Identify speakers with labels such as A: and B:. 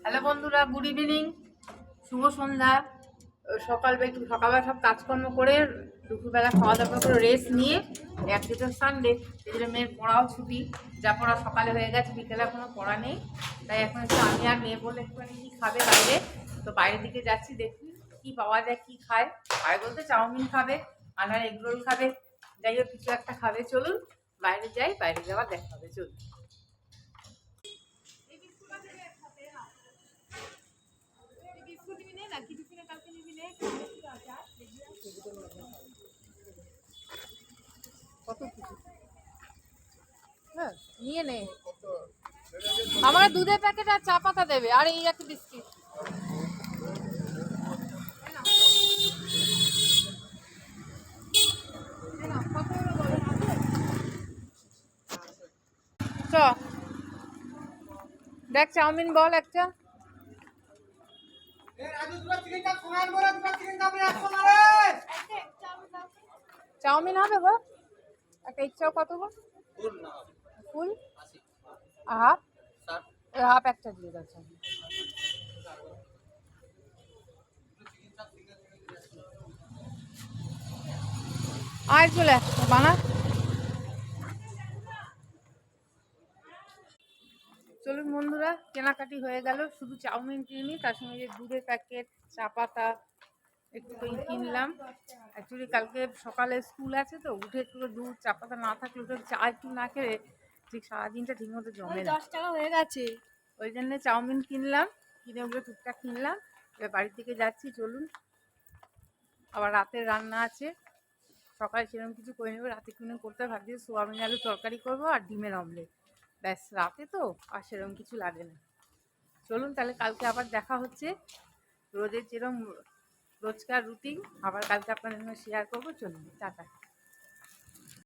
A: Hello বন্ধুরা, good evening, শুভ সন্ধ্যা। সকালবেলা সব কাজকর্ম করে দুপুরবেলা খাওয়া দাওয়া করে রেস্ট নিয়ে একদিকে তো সানডে, এই জন্য মেয়ের পড়াও ছুটি। যা পড়া সকালে হয়ে গেছে, বিকেলে কোনো পড়া নেই। তাই এখন একটু আমি আর মেয়ে বলে একটুখানি কী খাবে বাইরে, তো বাইরের দিকে যাচ্ছি, দেখি কী পাওয়া যায়, কী খায়। বাইরে বলতে চাউমিন খাবে, আনার এগ রোল খাবে, যাই হোক কিছু একটা খাবে। চলুন বাইরে যাই, বাইরে যাওয়ার দেখা হবে, চলুন। কত কিছু, হ্যাঁ নিয়ে নে। আমার দুধের প্যাকেট আর চা পাতা দেবে, আর এই একটা বিস্কিট। চ দেখ, চাউমিন বল একটা। চাউমিন হবে গো, একটা ইচ্ছাও কত গো? ফুল হাফ, হাফ একটা দিয়ে যাচ্ছে। আয় চলে বানা। চলুন বন্ধুরা, কেনাকাটি হয়ে গেল। শুধু চাউমিন কিনি, তার সঙ্গে যে দুধের প্যাকেট, চা পাতা একটু কিনলাম। অ্যাকচুয়ালি কালকে সকালে স্কুল আছে, তো উঠে একটু দুধ চা পাতা না থাকলে উঠে চা একটু না খেলে ঠিক সারাদিনটা ঠিক মতো জমে না।
B: 10 টাকা হয়ে গেছে।
A: ওই জন্য চাউমিন কিনলাম, কিনে ওগুলো টুকটাক কিনলাম। এবার বাড়ির দিকে যাচ্ছি, চলুন। আবার রাতের রান্না আছে, সকালে সেরকম কিছু করে নেবো। রাতে কিনে করতে ভাবছি সোয়াবিন আলু তরকারি করবো আর ডিমের অমলেট, ব্যাস। রাতে তো আর সেরকম কিছু লাগে না। চলুন তাহলে, কালকে আবার দেখা হচ্ছে। রোজের যেরকম রোজকার রুটিন আবার কালকে আপনাদের সঙ্গে শেয়ার করবো। চলুন, টাটা।